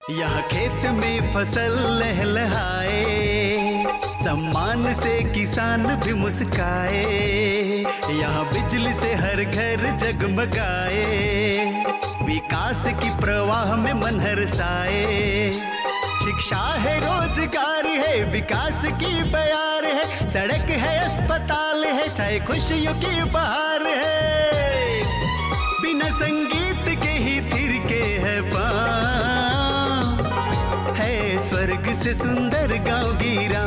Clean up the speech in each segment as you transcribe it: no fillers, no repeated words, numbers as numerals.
यहाँ खेत में फसल लहलहाए, सम्मान से किसान भी मुस्काए। यहाँ बिजली से हर घर जगमगाए, विकास की प्रवाह में मन हर्षाए। शिक्षा है, रोजगार है, विकास की बयार है, सड़क है, अस्पताल है, चाहे खुशियों की बहार है। बिना संगीत के ही थिरके है पाँव, है स्वर्ग से सुंदर गाँव गिरा,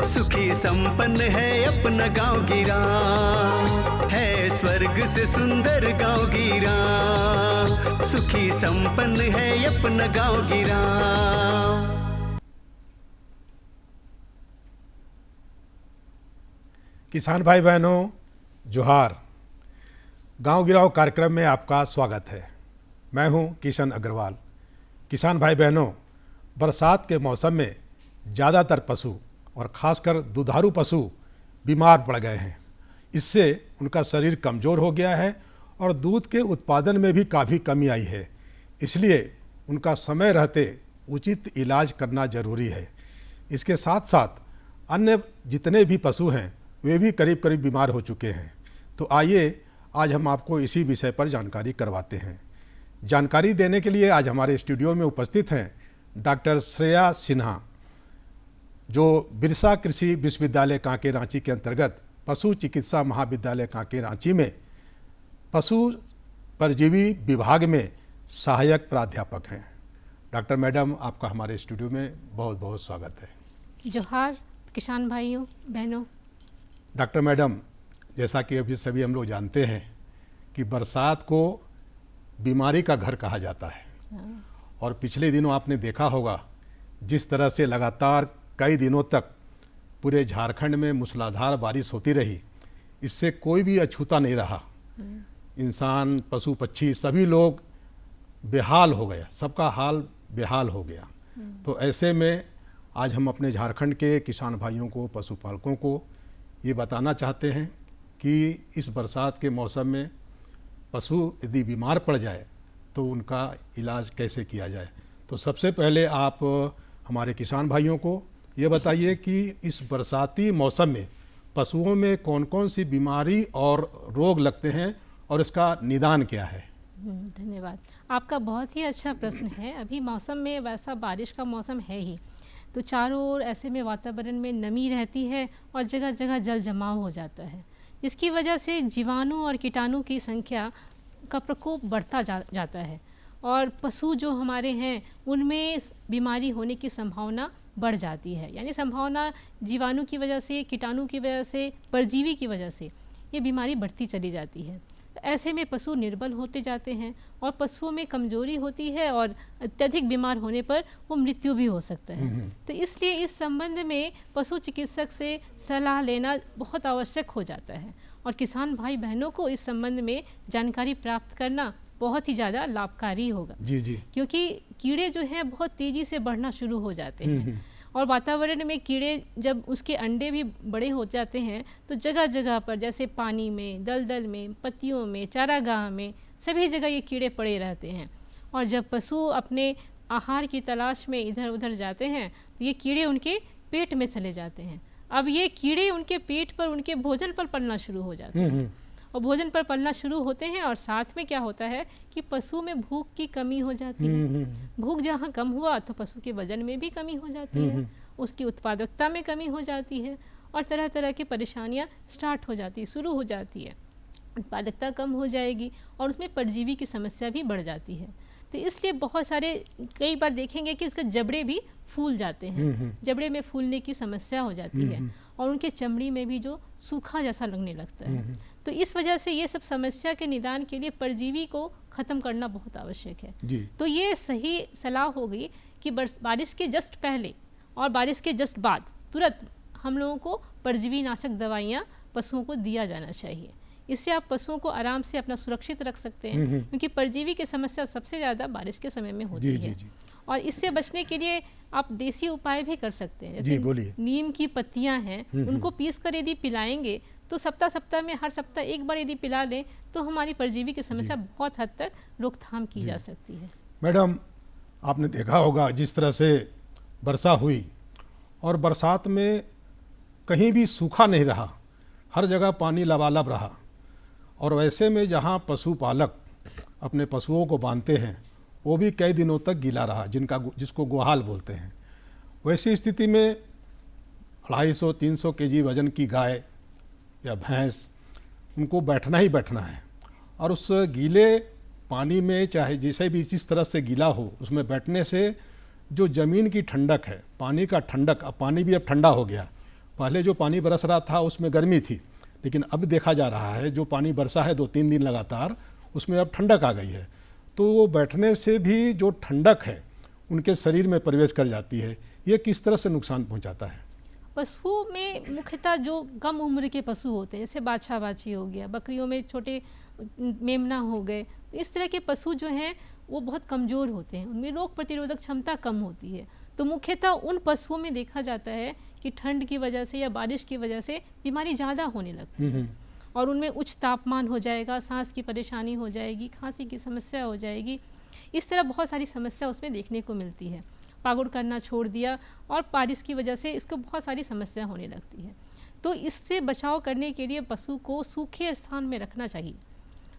सुखी संपन्न है अपना गाँव गिरा, है स्वर्ग से सुंदर गाँव गिरा, सुखी संपन्न है अपना गाँव गिरा। किसान भाई बहनों जोहार। गांव गिराओ कार्यक्रम में आपका स्वागत है। मैं हूं किशन अग्रवाल। किसान भाई बहनों, बरसात के मौसम में ज़्यादातर पशु और ख़ासकर दुधारू पशु बीमार पड़ गए हैं। इससे उनका शरीर कमज़ोर हो गया है और दूध के उत्पादन में भी काफ़ी कमी आई है। इसलिए उनका समय रहते उचित इलाज करना ज़रूरी है। इसके साथ साथ अन्य जितने भी पशु हैं वे भी करीब करीब बीमार हो चुके हैं। तो आइए आज हम आपको इसी विषय पर जानकारी करवाते हैं। जानकारी देने के लिए आज हमारे स्टूडियो में उपस्थित हैं डॉक्टर श्रेया सिन्हा, जो बिरसा कृषि विश्वविद्यालय कांके रांची के अंतर्गत पशु चिकित्सा महाविद्यालय कांके रांची में पशु परजीवी विभाग में सहायक प्राध्यापक हैं। डॉक्टर मैडम, आपका हमारे स्टूडियो में बहुत बहुत स्वागत है। जोहार किसान भाइयों बहनों। डॉक्टर मैडम, जैसा कि अभी सभी हम लोग जानते हैं कि बरसात को बीमारी का घर कहा जाता है, और पिछले दिनों आपने देखा होगा जिस तरह से लगातार कई दिनों तक पूरे झारखंड में मूसलाधार बारिश होती रही, इससे कोई भी अछूता नहीं रहा। इंसान, पशु पक्षी सभी लोग बेहाल हो गया, सबका हाल बेहाल हो गया। तो ऐसे में आज हम अपने झारखंड के किसान भाइयों को, पशुपालकों को ये बताना चाहते हैं कि इस बरसात के मौसम में पशु यदि बीमार पड़ जाए तो उनका इलाज कैसे किया जाए। तो सबसे पहले आप हमारे किसान भाइयों को ये बताइए कि इस बरसाती मौसम में पशुओं में कौन कौन सी बीमारी और रोग लगते हैं और इसका निदान क्या है। धन्यवाद। आपका बहुत ही अच्छा प्रश्न है। अभी मौसम में वैसा बारिश का मौसम है ही, तो चारों ओर ऐसे में वातावरण में नमी रहती है और जगह जगह जल जमाव हो जाता है, जिसकी वजह से जीवाणु और कीटाणु की संख्या का प्रकोप बढ़ता जाता है और पशु जो हमारे हैं उनमें बीमारी होने की संभावना बढ़ जाती है। यानी संभावना जीवाणु की वजह से, कीटाणु की वजह से, परजीवी की वजह से ये बीमारी बढ़ती चली जाती है। ऐसे में पशु निर्बल होते जाते हैं और पशुओं में कमजोरी होती है और अत्यधिक बीमार होने पर वो मृत्यु भी हो सकता है। तो इसलिए इस संबंध में पशु चिकित्सक से सलाह लेना बहुत आवश्यक हो जाता है और किसान भाई बहनों को इस संबंध में जानकारी प्राप्त करना बहुत ही ज़्यादा लाभकारी होगा। जी। क्योंकि कीड़े जो हैं बहुत तेज़ी से बढ़ना शुरू हो जाते हैं और वातावरण में कीड़े जब उसके अंडे भी बड़े हो जाते हैं तो जगह जगह पर, जैसे पानी में, दलदल में, पत्तियों में, चारागाह में, सभी जगह ये कीड़े पड़े रहते हैं। और जब पशु अपने आहार की तलाश में इधर उधर जाते हैं तो ये कीड़े उनके पेट में चले जाते हैं। अब ये कीड़े उनके पेट पर, उनके भोजन पर पलना शुरू हो जाते हैं और भोजन पर पलना शुरू होते हैं और साथ में क्या होता है कि पशु में भूख की कमी हो जाती है। भूख जहाँ कम हुआ तो पशु के वजन में भी कमी हो जाती है, उसकी उत्पादकता में कमी हो जाती है और तरह तरह की परेशानियाँ स्टार्ट हो जाती, शुरू हो जाती है। उत्पादकता कम हो जाएगी और उसमें परजीवी की समस्या भी बढ़ जाती है। तो इसलिए बहुत सारे, कई बार देखेंगे कि इसके जबड़े भी फूल जाते हैं, जबड़े में फूलने की समस्या हो जाती है और उनके चमड़ी में भी जो सूखा जैसा लगने लगता है। तो इस वजह से ये सब समस्या के निदान के लिए परजीवी को ख़त्म करना बहुत आवश्यक है जी। तो ये सही सलाह होगी कि बारिश के जस्ट पहले और बारिश के जस्ट बाद तुरंत हम लोगों को परजीवी नाशक दवाइयाँ पशुओं को दिया जाना चाहिए। इससे आप पशुओं को आराम से अपना सुरक्षित रख सकते हैं, क्योंकि परजीवी की समस्या सबसे ज़्यादा बारिश के समय में होती है। और इससे बचने के लिए आप देसी उपाय भी कर सकते हैं। जैसे नीम की पत्तियां हैं, उनको पीस कर यदि पिलाएंगे तो सप्ताह में हर सप्ताह एक बार यदि पिला लें तो हमारी परजीवी की समस्या बहुत हद तक रोकथाम की जा सकती है। मैडम, आपने देखा होगा जिस तरह से वर्षा हुई और बरसात में कहीं भी सूखा नहीं रहा, हर जगह पानी लबालब रहा। और वैसे में जहाँ पशुपालक अपने पशुओं को बांधते हैं वो भी कई दिनों तक गीला रहा, जिसको गोहाल बोलते हैं। वैसी स्थिति में 250-300 केजी वजन की गाय या भैंस, उनको बैठना ही बैठना है और उस गीले पानी में चाहे जैसे भी जिस तरह से गीला हो, उसमें बैठने से जो ज़मीन की ठंडक है, पानी का ठंडक, अब पानी भी अब ठंडा हो गया। पहले जो पानी बरस रहा था उसमें गर्मी थी, लेकिन अब देखा जा रहा है जो पानी बरसा है 2-3 दिन लगातार, उसमें अब ठंडक आ गई है। तो वो बैठने से भी जो ठंडक है उनके शरीर में प्रवेश कर जाती है। ये किस तरह से नुकसान पहुंचाता है? पशुओं में मुख्यतः जो कम उम्र के पशु होते हैं, जैसे बाछा बाछी हो गया, बकरियों में छोटे मेमना हो गए, इस तरह के पशु जो हैं वो बहुत कमज़ोर होते हैं, उनमें रोग प्रतिरोधक क्षमता कम होती है। तो मुख्यतः उन पशुओं में देखा जाता है कि ठंड की वजह से या बारिश की वजह से बीमारी ज़्यादा होने लगती है और उनमें उच्च तापमान हो जाएगा, सांस की परेशानी हो जाएगी, खांसी की समस्या हो जाएगी। इस तरह बहुत सारी समस्या उसमें देखने को मिलती है। पागुड़ करना छोड़ दिया और बारिश की वजह से इसको बहुत सारी समस्या होने लगती है। तो इससे बचाव करने के लिए पशु को सूखे स्थान में रखना चाहिए।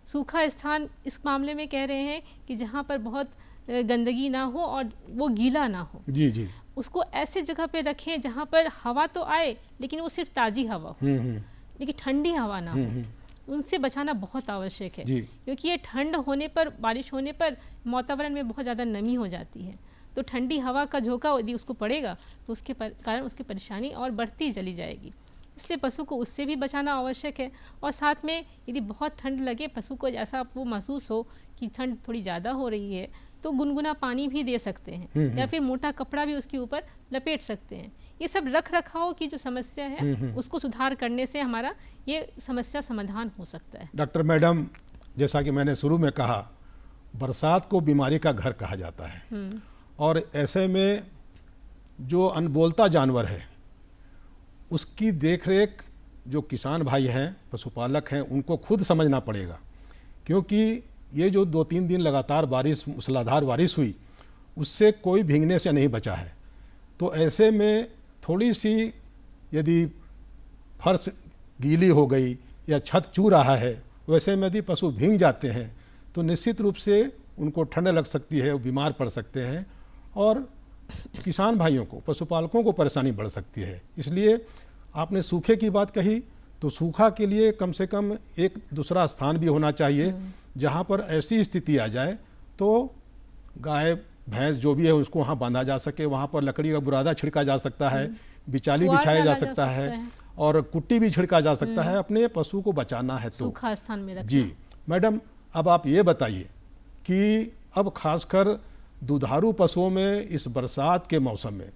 सूखा स्थान इस मामले में कह रहे हैं कि जहाँ पर बहुत गंदगी ना हो और वो गीला ना हो। जी जी। उसको ऐसे जगह पे रखें जहाँ पर हवा तो आए लेकिन वो सिर्फ ताज़ी हवा हो, लेकिन ठंडी हवा ना हो। उनसे बचाना बहुत आवश्यक है, क्योंकि ये ठंड होने पर, बारिश होने पर वातावरण में बहुत ज़्यादा नमी हो जाती है। तो ठंडी हवा का झोंका यदि उसको पड़ेगा तो उसके कारण उसकी परेशानी और बढ़ती चली जाएगी। इसलिए पशु को उससे भी बचाना आवश्यक है। और साथ में यदि बहुत ठंड लगे, पशु को ऐसा आपको महसूस हो कि ठंड थोड़ी ज़्यादा हो रही है, तो गुनगुना पानी भी दे सकते हैं या फिर मोटा कपड़ा भी उसके ऊपर लपेट सकते हैं। ये सब रख रखाव की जो समस्या है उसको सुधार करने से हमारा ये समस्या समाधान हो सकता है। डॉक्टर मैडम, जैसा कि मैंने शुरू में कहा, बरसात को बीमारी का घर कहा जाता है और ऐसे में जो अनबोलता जानवर है उसकी देखरेख जो किसान भाई हैं, पशुपालक हैं, उनको खुद समझना पड़ेगा। क्योंकि ये जो 2-3 दिन लगातार बारिश, मूसलाधार बारिश हुई, उससे कोई भीगने से नहीं बचा है। तो ऐसे में थोड़ी सी यदि फर्श गीली हो गई या छत चू रहा है, वैसे में यदि पशु भीग जाते हैं तो निश्चित रूप से उनको ठंड लग सकती है, वो बीमार पड़ सकते हैं और किसान भाइयों को, पशुपालकों को परेशानी बढ़ सकती है। इसलिए आपने सूखे की बात कही, तो सूखा के लिए कम से कम एक दूसरा स्थान भी होना चाहिए जहाँ पर ऐसी स्थिति आ जाए तो गाय भैंस जो भी है उसको वहाँ बांधा जा सके। वहाँ पर लकड़ी का बुरादा छिड़का जा सकता है, बिचाली बिछाया जा सकता है और कुट्टी भी छिड़का जा सकता है। अपने पशु को बचाना है तो सूखा स्थान में रखना। जी मैडम, अब आप ये बताइए कि अब खासकर दुधारू पशुओं में इस बरसात के मौसम में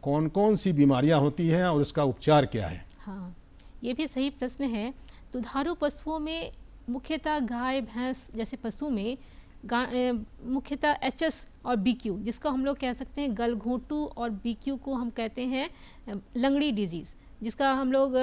कौन कौन सी बीमारियां होती हैं और इसका उपचार क्या है? हाँ, ये भी सही प्रश्न है। दुधारू पशुओं में मुख्यतः गाय भैंस जैसे पशु में मुख्यतः HS और BQ, जिसको हम लोग कह सकते हैं गलघोंटू, और BQ को हम कहते हैं लंगड़ी डिजीज़, जिसका हम लोग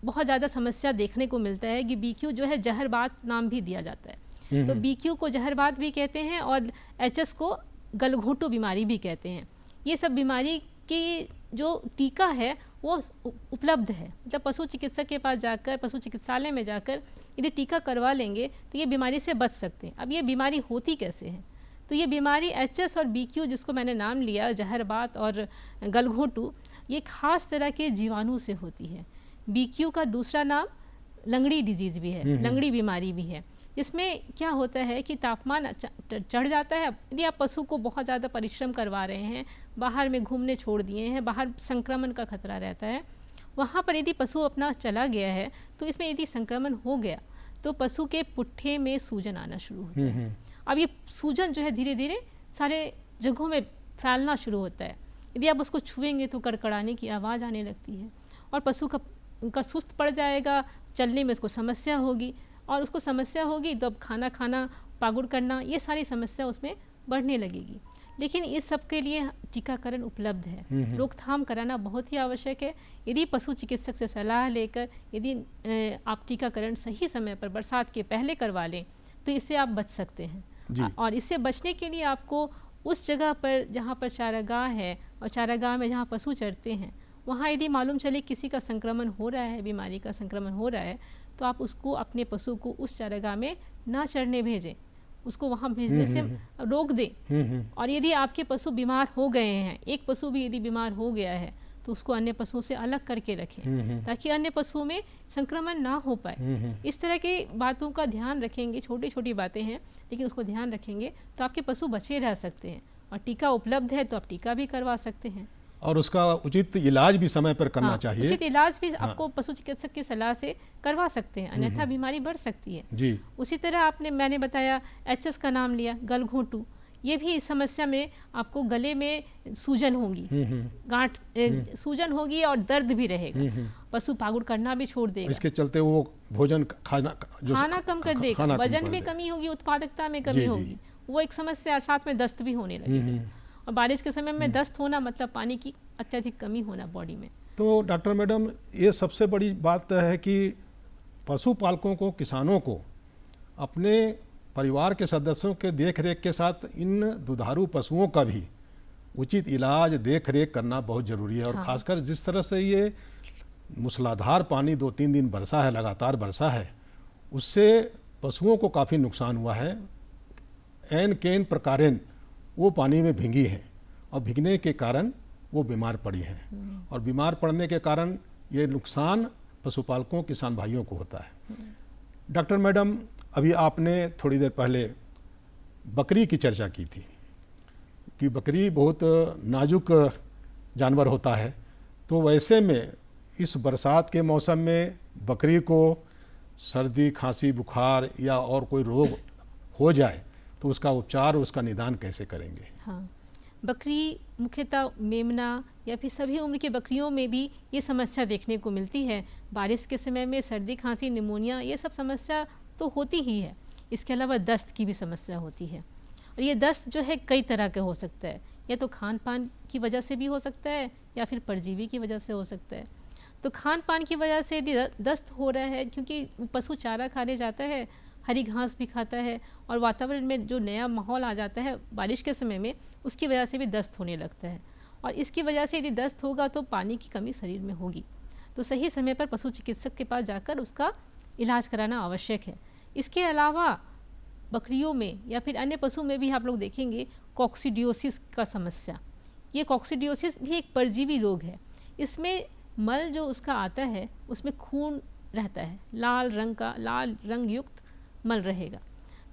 बहुत ज़्यादा समस्या देखने को मिलता है कि BQ जो है जहरबात नाम भी दिया जाता है। तो BQ को जहरबात भी कहते हैं और HS को गलघोंटू बीमारी भी कहते हैं। ये सब बीमारी की जो टीका है वो उपलब्ध है, मतलब पशु चिकित्सक के पास जाकर, पशु चिकित्सालय में जाकर यदि टीका करवा लेंगे तो ये बीमारी से बच सकते हैं। अब ये बीमारी होती कैसे है? तो ये बीमारी HS और BQ, जिसको मैंने नाम लिया जहरबात और गलघोंटू, ये खास तरह के जीवाणु से होती है। BQ का दूसरा नाम लंगड़ी डिजीज़ भी है, लंगड़ी बीमारी भी है। इसमें क्या होता है कि तापमान चढ़ जाता है। यदि आप पशु को बहुत ज़्यादा परिश्रम करवा रहे हैं, बाहर में घूमने छोड़ दिए हैं, बाहर संक्रमण का खतरा रहता है, वहाँ पर यदि पशु अपना चला गया है तो इसमें यदि संक्रमण हो गया तो पशु के पुट्ठे में सूजन आना शुरू होता है। अब ये सूजन जो है धीरे धीरे सारे जगहों में फैलना शुरू होता है। यदि आप उसको छुएंगे तो कड़कड़ाने की आवाज़ आने लगती है और पशु का सुस्त पड़ जाएगा, चलने में उसको समस्या होगी, और उसको समस्या होगी तो अब खाना खाना, पागुड़ करना, ये सारी समस्या उसमें बढ़ने लगेगी। लेकिन इस सब के लिए टीकाकरण उपलब्ध है। रोकथाम कराना बहुत ही आवश्यक है। यदि पशु चिकित्सक से सलाह लेकर यदि आप टीकाकरण सही समय पर बरसात के पहले करवा लें तो इससे आप बच सकते हैं। और इससे बचने के लिए आपको उस जगह पर जहाँ पर चारागाह है और चारागाह में जहाँ पशु चरते हैं, वहाँ यदि मालूम चले किसी का संक्रमण हो रहा है, बीमारी का संक्रमण हो रहा है, तो आप उसको, अपने पशु को उस चारागाह में ना चरने भेजें, उसको वहाँ भेजने से रोक दें। और यदि आपके पशु बीमार हो गए हैं, एक पशु भी यदि बीमार हो गया है, तो उसको अन्य पशुओं से अलग करके रखें ताकि अन्य पशुओं में संक्रमण ना हो पाए। इस तरह की बातों का ध्यान रखेंगे, छोटी छोटी बातें हैं लेकिन उसको ध्यान रखेंगे तो आपके पशु बचे रह सकते हैं। और टीका उपलब्ध है तो आप टीका भी करवा सकते हैं, और उसका उचित इलाज भी समय पर करना चाहिए। उचित इलाज भी आपको पशु चिकित्सक की सलाह से करवा सकते हैं, अन्यथा बीमारी बढ़ सकती है जी। उसी तरह मैंने बताया एचएस का नाम लिया, गलघोंटू, ये भी इस समस्या में आपको गले में सूजन होगी, गांठ सूजन होगी और दर्द भी रहेगा, पशु पागुर करना भी छोड़ देगा। इसके चलते वो भोजन खाना कम कर देगा, वजन में कमी होगी, उत्पादकता में कमी होगी, वो एक समस्या, और साथ में दस्त भी होने लगेगा। और बारिश के समय में दस्त होना मतलब पानी की अत्यधिक कमी होना बॉडी में। तो डॉक्टर मैडम, ये सबसे बड़ी बात है कि पशुपालकों को, किसानों को अपने परिवार के सदस्यों के देख रेख के साथ इन दुधारू पशुओं का भी उचित इलाज, देख रेख करना बहुत ज़रूरी है। और ख़ासकर जिस तरह से ये मूसलाधार पानी 2-3 दिन बरसा है, लगातार बरसा है, उससे पशुओं को काफ़ी नुकसान हुआ है। एन केन प्रकारेण वो पानी में भींगी हैं और भीगने के कारण वो बीमार पड़ी हैं, और बीमार पड़ने के कारण ये नुकसान पशुपालकों, किसान भाइयों को होता है। डॉक्टर मैडम, अभी आपने थोड़ी देर पहले बकरी की चर्चा की थी कि बकरी बहुत नाजुक जानवर होता है, तो वैसे में इस बरसात के मौसम में बकरी को सर्दी, खांसी, बुखार या और कोई रोग हो जाए तो उसका उपचार, उसका निदान कैसे करेंगे? हाँ, बकरी मुख्यतः मेमना या फिर सभी उम्र की बकरियों में भी ये समस्या देखने को मिलती है। बारिश के समय में सर्दी, खांसी, निमोनिया, ये सब समस्या तो होती ही है। इसके अलावा दस्त की भी समस्या होती है, और ये दस्त जो है कई तरह का हो सकता है, या तो खान पान की वजह से भी हो सकता है या फिर परजीवी की वजह से हो सकता है। तो खान पान की वजह से यदि दस्त हो रहा है, क्योंकि पशु चारा खाने जाता है, हरी घास भी खाता है, और वातावरण में जो नया माहौल आ जाता है बारिश के समय में, उसकी वजह से भी दस्त होने लगता है। और इसकी वजह से यदि दस्त होगा तो पानी की कमी शरीर में होगी, तो सही समय पर पशु चिकित्सक के पास जाकर उसका इलाज कराना आवश्यक है। इसके अलावा बकरियों में या फिर अन्य पशु में भी आप लोग देखेंगे कॉक्सीडियोसिस का समस्या। ये कॉक्सीडियोसिस भी एक परजीवी रोग है। इसमें मल जो उसका आता है उसमें खून रहता है, लाल रंग युक्त मल रहेगा।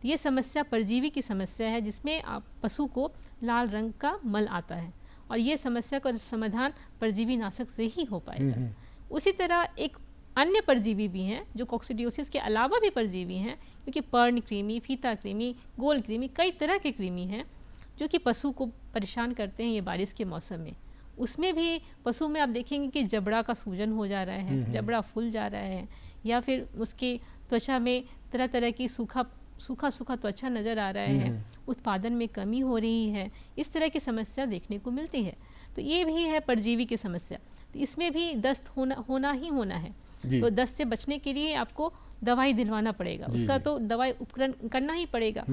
तो ये समस्या परजीवी की समस्या है, जिसमें आप पशु को लाल रंग का मल आता है, और ये समस्या का समाधान परजीवी नाशक से ही हो पाएगा। उसी तरह एक अन्य परजीवी भी हैं जो कॉक्सीडियोसिस के अलावा भी परजीवी हैं, क्योंकि पर्ण कृमि, फीता कृमि, गोल कृमि, कई तरह के कृमि हैं जो कि पशु को परेशान करते हैं ये बारिश के मौसम में। उसमें भी पशु में आप देखेंगे कि जबड़ा का सूजन हो जा रहा है, जबड़ा फूल जा रहा है, या फिर उसकी त्वचा में तरह तरह की सूखा त्वचा नज़र आ रहा है, उत्पादन में कमी हो रही है, इस तरह की समस्या देखने को मिलती है। तो ये भी है परजीवी की समस्या। तो इसमें भी दस्त होना ही होना है। तो दस्त से बचने के लिए आपको दवाई दिलवाना पड़ेगा, उसका तो दवाई उपकरण करना ही पड़ेगा।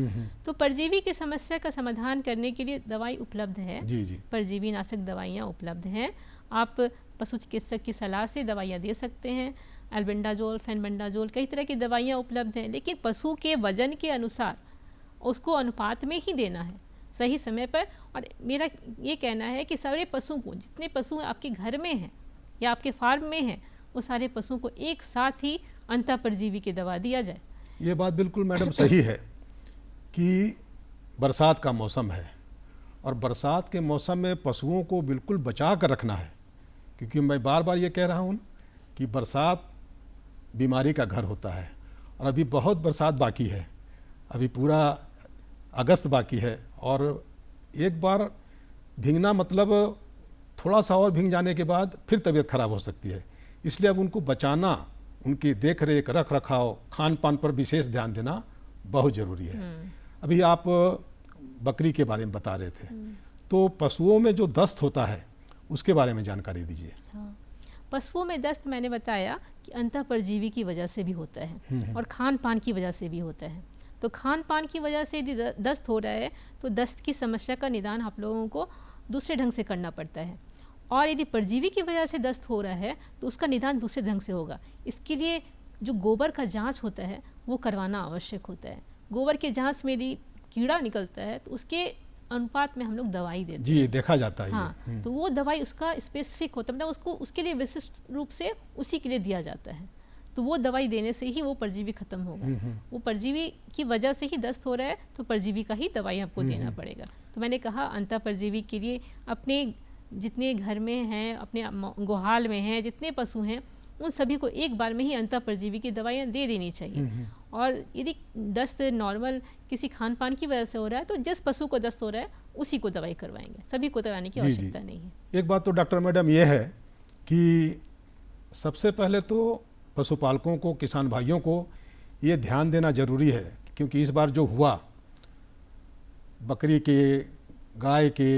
तो परजीवी की समस्या का समाधान करने के लिए दवाई उपलब्ध है, परजीवी नाशक दवाइयाँ उपलब्ध हैं। आप पशु चिकित्सक की सलाह से दवाइयाँ दे सकते हैं। एल्बेंडाजोल, फेनबेंडाजोल, कई तरह की दवाइयाँ उपलब्ध हैं, लेकिन पशु के वजन के अनुसार उसको अनुपात में ही देना है, सही समय पर। और मेरा ये कहना है कि सारे पशु को, जितने पशु आपके घर में हैं या आपके फार्म में हैं, वो सारे पशुओं को एक साथ ही अंतः परजीवी की दवा दिया जाए। ये बात बिल्कुल मैडम सही है कि बरसात का मौसम है, और बरसात के मौसम में पशुओं को बिल्कुल बचा कर रखना है, क्योंकि मैं बार बार ये कह रहा हूँ कि बरसात बीमारी का घर होता है, और अभी बहुत बरसात बाकी है, अभी पूरा अगस्त बाकी है, और एक बार भीगना मतलब थोड़ा सा और भीग जाने के बाद फिर तबीयत खराब हो सकती है। इसलिए अब उनको बचाना, उनकी देख रेख, रख रखाव, खान पान पर विशेष ध्यान देना बहुत ज़रूरी है। अभी आप बकरी के बारे में बता रहे थे, तो पशुओं में जो दस्त होता है उसके बारे में जानकारी दीजिए। हाँ, पशुओं में दस्त मैंने बताया कि अंतः परजीवी की वजह से भी होता है और खान पान की वजह से भी होता है। तो खान पान की वजह से यदि दस्त हो रहा है तो दस्त की समस्या का निदान आप लोगों को दूसरे ढंग से करना पड़ता है। और यदि परजीवी की वजह से दस्त हो रहा है तो उसका निदान दूसरे ढंग से होगा। इसके लिए जो गोबर का जांच होता है वो करवाना आवश्यक होता है। गोबर के जांच में यदि कीड़ा निकलता है तो उसके अनुपात में हम लोग दवाई देते हैं। जी, देखा जाता है हाँ, तो वो दवाई उसका स्पेसिफिक होता है, मतलब उसको उसके लिए विशिष्ट रूप से उसी के लिए दिया जाता है। तो वो दवाई देने से ही वो परजीवी खत्म होगा। वो परजीवी की वजह से ही दस्त हो रहा है तो परजीवी का ही दवाई आपको देना पड़ेगा। तो मैंने कहा अंतः परजीवी के लिए अपने जितने घर में हैं, अपने गुहाल में हैं, जितने पशु हैं, उन सभी को एक बार में ही अंतः परजीवी की दवाइयाँ दे देनी चाहिए। और यदि दस्त नॉर्मल किसी खान पान की वजह से हो रहा है तो जिस पशु को दस्त हो रहा है उसी को दवाई करवाएंगे, सभी को कराने की आवश्यकता नहीं है। एक बात तो डॉक्टर मैडम ये है कि सबसे पहले तो पशुपालकों को, किसान भाइयों को ये ध्यान देना जरूरी है, क्योंकि इस बार जो हुआ बकरी के, गाय के,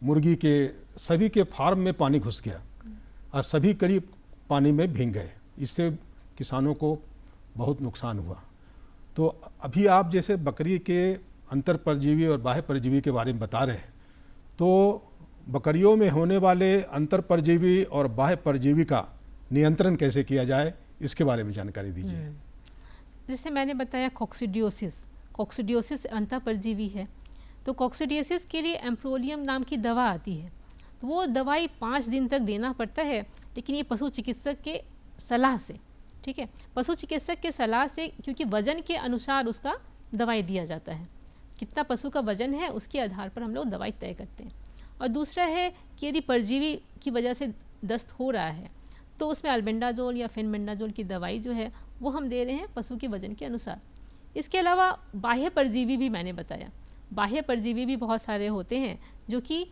मुर्गी के, सभी के फार्म में पानी घुस गया और सभी करीब पानी में भीग गए। इससे किसानों को बहुत नुकसान हुआ। तो अभी आप जैसे बकरी के अंतर परजीवी और बाह्य परजीवी के बारे में बता रहे हैं, तो बकरियों में होने वाले अंतर परजीवी और बाह्य परजीवी का नियंत्रण कैसे किया जाए, इसके बारे में जानकारी दीजिए। जैसे मैंने बताया कॉक्सीडियोसिस अंतः परजीवी है। तो कॉक्सीडियोसिस के लिए एम्प्रोलियम नाम की दवा आती है। तो वो दवाई 5 दिन तक देना पड़ता है, लेकिन ये पशु चिकित्सक के सलाह से, ठीक है, पशु चिकित्सक के सलाह से, क्योंकि वजन के अनुसार उसका दवाई दिया जाता है। कितना पशु का वजन है उसके आधार पर हम लोग दवाई तय करते हैं। और दूसरा है कि यदि परजीवी की वजह से दस्त हो रहा है तो उसमें अल्बेंडाजोल या फेनबेंडाजोल की दवाई जो है वो हम दे रहे हैं पशु के वजन के अनुसार। इसके अलावा बाह्य परजीवी भी मैंने बताया, बाह्य परजीवी भी बहुत सारे होते हैं जो कि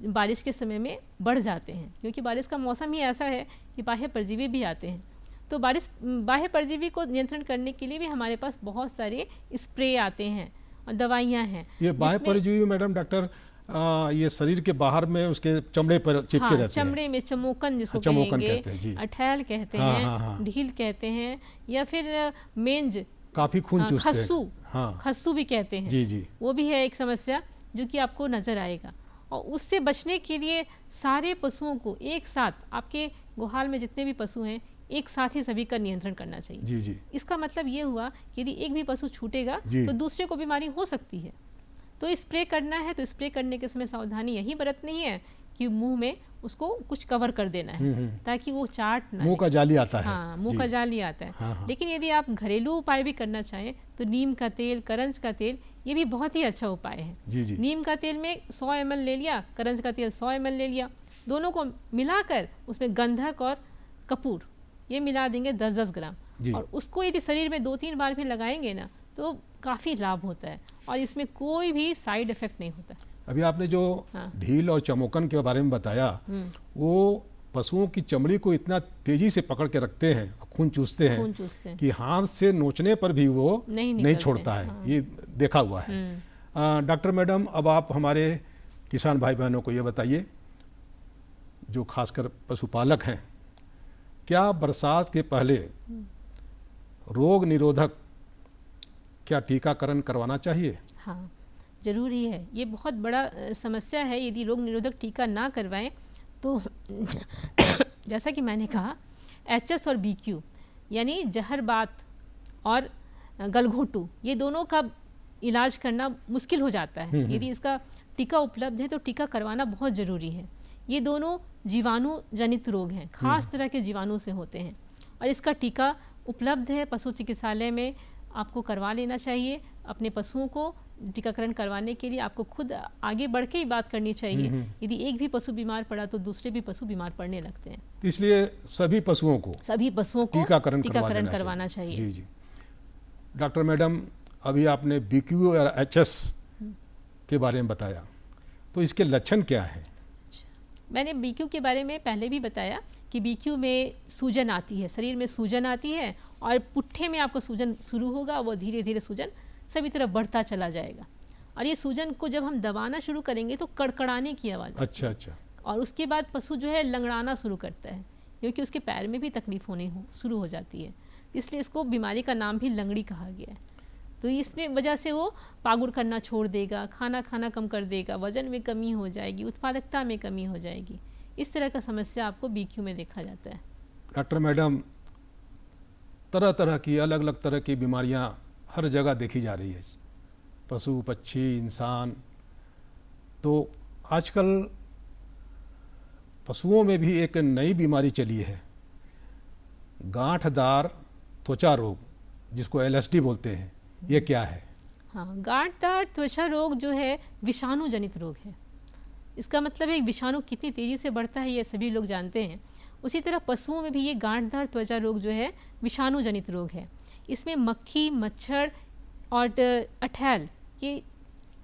बारिश के समय में बढ़ जाते हैं, क्योंकि बारिश का मौसम ही ऐसा है कि बाह्य परजीवी भी आते हैं। तो बाह्य परजीवी को नियंत्रण करने के लिए भी हमारे पास बहुत सारे स्प्रे आते हैं और दवाइयाँ हैं। ये बाह्य परजीवी मैडम डॉक्टर ये शरीर के बाहर में उसके चमड़े पर चिपके रहते हैं। चमड़े में चमोकन जिसको कहेंगे, अठैल कहते हैं, ढील कहते हैं, या फिर मेंज, काफी खून चूसते हैं, खस्सू भी कहते हैं। जी जी, वो भी है एक समस्या जो कि आपको नजर आएगा। और उससे बचने के लिए सारे पशुओं को एक साथ, आपके गुहाल में जितने भी पशु हैं, एक साथ ही सभी का नियंत्रण करना चाहिए। जी जी। इसका मतलब ये हुआ कि यदि एक भी पशु छूटेगा तो दूसरे को बीमारी हो सकती है। तो स्प्रे करना है तो स्प्रे करने के समय सावधानी यही बरतनी है कि मुंह में उसको कुछ कवर कर देना है ताकि वो चाट ना, मुंह का जाली आता है। हाँ, मुंह का जाली आता है। हाँ। लेकिन यदि आप घरेलू उपाय भी करना चाहें तो नीम का तेल, करंज का तेल, ये भी बहुत ही अच्छा उपाय है। जी जी। नीम का तेल में 100 ml ले लिया, करंज का तेल 100 ml ले लिया, दोनों को मिलाकर उसमें गंधक और कपूर ये मिला देंगे 10-10 ग्राम, और उसको यदि शरीर में 2-3 बार भी लगाएंगे ना तो काफ़ी लाभ होता है और इसमें कोई भी साइड इफेक्ट नहीं होता। अभी आपने जो ढील और चमोकन के बारे में बताया, वो पशुओं की चमड़ी को इतना तेजी से पकड़ के रखते हैं, खून चूसते हैं कि हाथ से नोचने पर भी वो नहीं छोड़ता है। हाँ। ये देखा हुआ है। डॉक्टर मैडम, अब आप हमारे किसान भाई बहनों को ये बताइए, जो खासकर पशुपालक हैं, क्या बरसात के पहले रोग निरोधक क्या टीकाकरण करवाना चाहिए? हाँ, जरूरी है। ये बहुत बड़ा समस्या है। यदि रोग निरोधक टीका ना करवाएं तो जैसा कि मैंने कहा, HS और BQ यानी जहरबात और गलघोटू, ये दोनों का इलाज करना मुश्किल हो जाता है। यदि इसका टीका उपलब्ध है तो टीका करवाना बहुत ज़रूरी है। ये दोनों जीवाणु जनित रोग हैं, खास तरह के जीवाणु से होते हैं, और इसका टीका उपलब्ध है पशु चिकित्सालय में, आपको करवा लेना चाहिए। अपने पशुओं को टीकाकरण करवाने के लिए आपको खुद आगे बढ़ के ही बात करनी चाहिए। यदि एक भी पशु बीमार पड़ा तो दूसरे भी पशु बीमार पड़ने लगते हैं। इसलिए सभी पशुओं को टीकाकरण करवाना चाहिए। जी जी। डॉक्टर मैडम, अभी आपने BQ और HS के बारे में बताया, तो इसके लक्षण क्या हैं? मैंने BQ के बारे में पहले भी बताया कि BQ में सूजन आती है, शरीर में सूजन आती है और पुट्ठे में आपको सूजन शुरू होगा, वो धीरे धीरे सूजन सभी तरफ बढ़ता चला जाएगा। और ये सूजन को जब हम दबाना शुरू करेंगे तो कड़कड़ाने की आवाज़। अच्छा अच्छा। और उसके बाद पशु जो है लंगड़ाना शुरू करता है, क्योंकि उसके पैर में भी तकलीफ होने शुरू हो जाती है। इसलिए इसको बीमारी का नाम भी लंगड़ी कहा गया है। तो इसमें वजह से वो पागुर करना छोड़ देगा, खाना खाना कम कर देगा, वजन में कमी हो जाएगी, उत्पादकता में कमी हो जाएगी। इस तरह का समस्या आपको बीक्यू में देखा जाता है। डॉक्टर मैडम, तरह तरह की अलग अलग तरह की बीमारियां हर जगह देखी जा रही है, पशु पक्षी इंसान। तो आजकल पशुओं में भी एक नई बीमारी चली है, गांठदार त्वचा रोग, जिसको LSD बोलते हैं। ये क्या है? हाँ, गांठदार त्वचा रोग जो है विषाणु जनित रोग है। इसका मतलब है विषाणु कितनी तेज़ी से बढ़ता है ये सभी लोग जानते हैं। उसी तरह पशुओं में भी ये गांठदार त्वचा रोग जो है विषाणु जनित रोग है। इसमें मक्खी, मच्छर और अठैल, ये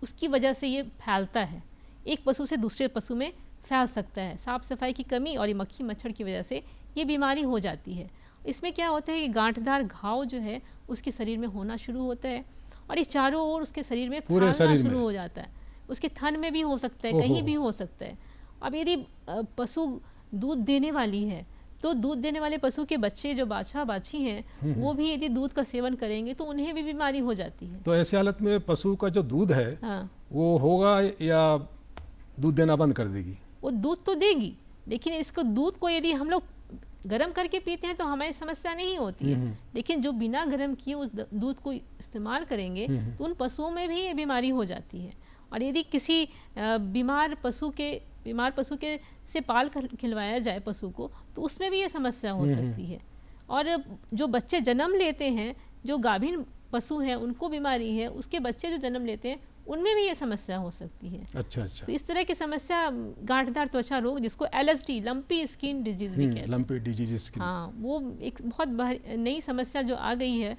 उसकी वजह से ये फैलता है, एक पशु से दूसरे पशु में फैल सकता है। साफ़ सफाई की कमी और ये मक्खी मच्छर की वजह से ये बीमारी हो जाती है। इसमें क्या होता है कि गांठदार घाव जो है उसके शरीर में होना शुरू होता है और इस चारों ओर उसके शरीर में फैलना शुरू हो जाता है। उसके थन में भी हो सकता है, कहीं भी हो सकता है। अब यदि पशु दूध देने वाली है तो दूध देने वाले पशु के बच्चे जो बाछा बाछी हैं वो भी यदि दूध का सेवन करेंगे तो उन्हें भी बीमारी हो जाती है। तो ऐसे हालत में पशु का जो दूध है हाँ, वो होगा या दूध देना बंद कर देगी? वो दूध तो देगी, लेकिन इसको दूध को यदि हम लोग गर्म करके पीते हैं तो हमारी समस्या नहीं होती है। लेकिन जो बिना गर्म किए उस दूध को इस्तेमाल करेंगे तो उन पशुओं में भी ये बीमारी हो जाती है। और यदि किसी बीमार पशु के से पाल कर खिलवाया जाए पशु को तो उसमें भी ये समस्या हो सकती है। और जो बच्चे जन्म लेते हैं, जो गाभिन पशु हैं उनको बीमारी है, उसके बच्चे जो जन्म लेते हैं उनमें भी ये समस्या हो सकती है। अच्छा अच्छा। तो इस तरह की समस्या गांठदार त्वचा रोग, जिसको LSD लंपी स्किन डिजीज भी कहते हैं, लंपी डिजीज। हाँ, वो एक बहुत नई समस्या जो आ गई है।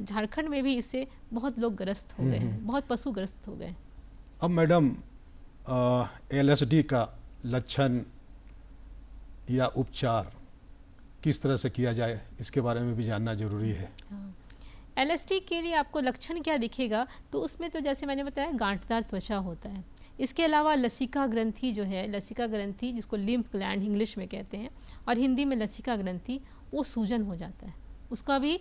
झारखंड में भी इससे बहुत लोग ग्रस्त हो गए हैं, बहुत पशु ग्रस्त हो गए। अब मैडम, LSD का लक्षण या उपचार किस तरह से किया जाए, इसके बारे में भी जानना जरूरी है। LSD के लिए आपको लक्षण क्या दिखेगा, तो उसमें तो जैसे मैंने बताया गांठदार त्वचा होता है। इसके अलावा लसिका ग्रंथि जो है, लसिका ग्रंथि जिसको लिम्फ ग्लैंड इंग्लिश में कहते हैं और हिंदी में लसिका ग्रंथि, वो सूजन हो जाता है, उसका भी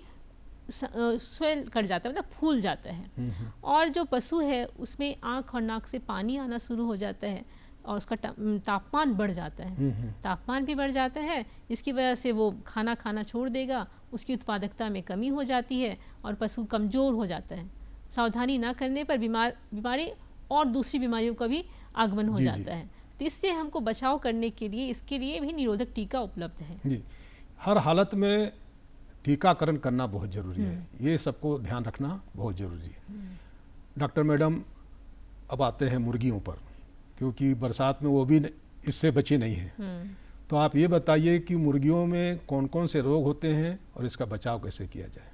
स्वेल कर जाता है, मतलब फूल जाता है। और जो पशु है उसमें आँख और नाक से पानी आना शुरू हो जाता है और उसका तापमान बढ़ जाता है, तापमान भी बढ़ जाता है, जिसकी वजह से वो खाना खाना छोड़ देगा, उसकी उत्पादकता में कमी हो जाती है और पशु कमज़ोर हो जाता है। सावधानी ना करने पर बीमारी और दूसरी बीमारियों का भी आगमन हो जाता है। तो इससे हमको बचाव करने के लिए इसके लिए भी निरोधक टीका उपलब्ध है। जी, हर हालत में टीकाकरण करना बहुत ज़रूरी है, ये सबको ध्यान रखना बहुत ज़रूरी है। डॉक्टर मैडम, अब आते हैं मुर्गियों पर, क्योंकि बरसात में वो भी इससे बची नहीं है। तो आप ये बताइए कि मुर्गियों में कौन कौन से रोग होते हैं और इसका बचाव कैसे किया जाए?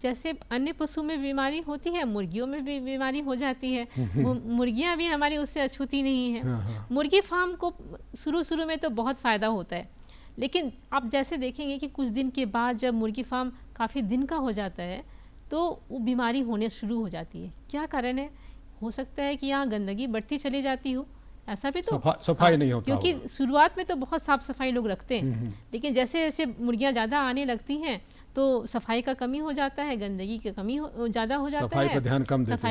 जैसे अन्य पशु में बीमारी होती है, मुर्गियों में भी बीमारी हो जाती है। मुर्गियां भी हमारी उससे अछूती नहीं है। मुर्गी फार्म को शुरू में तो बहुत फ़ायदा होता है, लेकिन आप जैसे देखेंगे कि कुछ दिन के बाद जब मुर्गी फार्म काफ़ी दिन का हो जाता है तो वो बीमारी होने शुरू हो जाती है। क्या कारण है? हो सकता है कि यहाँ गंदगी बढ़ती चली जाती हो, ऐसा भी तो सफाई नहीं होता, क्योंकि शुरुआत में तो बहुत साफ सफाई लोग रखते हैं, लेकिन जैसे जैसे मुर्गियाँ ज़्यादा आने लगती हैं तो सफाई का कमी हो जाता है, गंदगी की कमी ज़्यादा हो जाता है, सफाई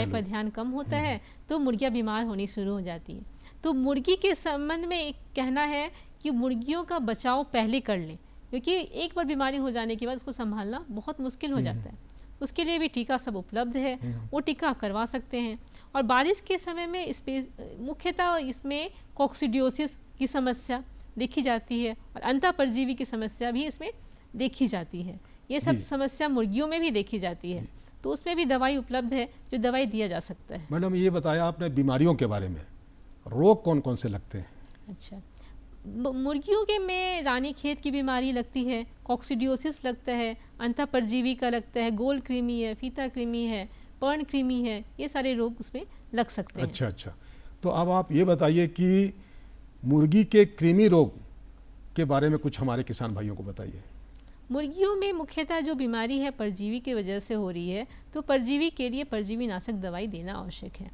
पर ध्यान कम होता है, तो मुर्गियाँ बीमार होनी शुरू हो जाती है। तो मुर्गी के संबंध में एक कहना है कि मुर्गियों का बचाव पहले कर लें, क्योंकि एक बार बीमारी हो जाने के बाद उसको संभालना बहुत मुश्किल हो जाता है। तो उसके लिए भी टीका सब उपलब्ध है, वो टीका करवा सकते हैं। और बारिश के समय में मुख्यतः इसमें कोक्सीडियोसिस की समस्या देखी जाती है और अंतः परजीवी की समस्या भी इसमें देखी जाती है। ये सब समस्या मुर्गियों में भी देखी जाती है, तो उसमें भी दवाई उपलब्ध है, जो दवाई दिया जा सकता है। मैडम, ये बताया आपने बीमारियों के बारे में, रोग कौन कौन से लगते हैं? अच्छा, मुर्गियों के में रानीखेत की बीमारी लगती है, कोक्सीडियोसिस लगता है, अंतः परजीवी का लगता है, गोल कृमि है, फीता कृमि है, पर्ण कृमि है, ये सारे रोग उसमें लग सकते हैं। अच्छा अच्छा। तो अब आप ये बताइए कि मुर्गी के कृमि रोग के बारे में कुछ हमारे किसान भाइयों को बताइए। मुर्गियों में मुख्यतः जो बीमारी है परजीवी की वजह से हो रही है, तो परजीवी के लिए परजीवी नाशक दवाई देना आवश्यक है।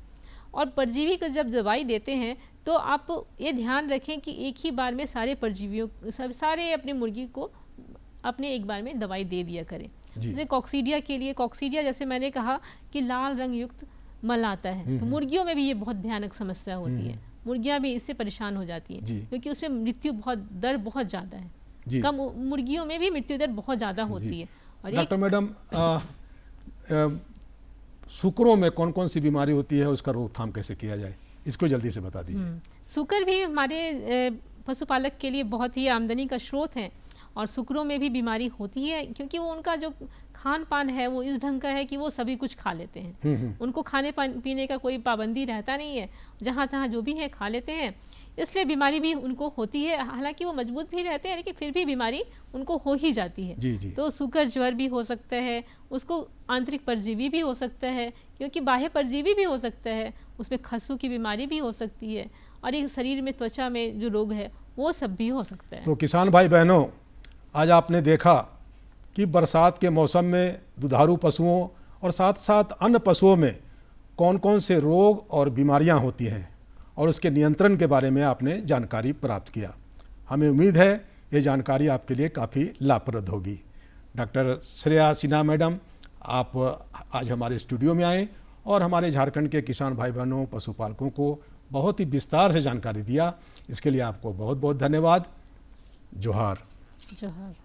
और परजीवी का जब दवाई देते हैं तो आप ये ध्यान रखें कि एक ही बार में सारे परजीवियों सारे अपने मुर्गी को अपने एक बार में दवाई दे दिया करें। जी। जैसे कॉक्सीडिया के लिए, कॉक्सीडिया जैसे मैंने कहा कि लाल रंग युक्त मल आता है, तो मुर्गियों में भी ये बहुत भयानक समस्या होती है। मुर्गियां भी इससे परेशान हो जाती जी। हैं क्योंकि उसमें मृत्यु दर बहुत ज़्यादा जी। है। कम मुर्गियों में भी मृत्यु दर बहुत ज़्यादा होती है। और एक डॉक्टर मैडम, सूकरों में कौन कौन सी बीमारी होती है, उसका रोकथाम कैसे किया जाए, इसको जल्दी से बता दीजिए। सूकर भी हमारे पशुपालक के लिए बहुत ही आमदनी का स्रोत है, और सूकरों में भी बीमारी होती है क्योंकि वो उनका जो खान पान है वो इस ढंग का है कि वो सभी कुछ खा लेते हैं। उनको खाने पीने का कोई पाबंदी रहता नहीं है, जहाँ तहाँ जो भी है खा लेते हैं, इसलिए बीमारी भी उनको होती है। हालांकि वो मजबूत भी रहते हैं लेकिन फिर भी बीमारी उनको हो ही जाती है। जी जी। तो सूकर ज्वर भी हो सकता है, उसको आंतरिक परजीवी भी हो सकता है, क्योंकि बाह्य परजीवी भी हो सकता है, उसमें खसू की बीमारी भी हो सकती है, और एक शरीर में त्वचा में जो रोग है वो सब भी हो सकता है। तो किसान भाई बहनों, आज आपने देखा कि बरसात के मौसम में दुधारू पशुओं और साथ साथ अन्य पशुओं में कौन कौन से रोग और बीमारियां होती हैं, और उसके नियंत्रण के बारे में आपने जानकारी प्राप्त किया। हमें उम्मीद है ये जानकारी आपके लिए काफ़ी लाभप्रद होगी। डॉक्टर श्रेया सिन्हा मैडम, आप आज हमारे स्टूडियो में आए और हमारे झारखंड के किसान भाई बहनों, पशुपालकों को बहुत ही विस्तार से जानकारी दिया। इसके लिए आपको बहुत बहुत धन्यवाद। जोहार। जोहार।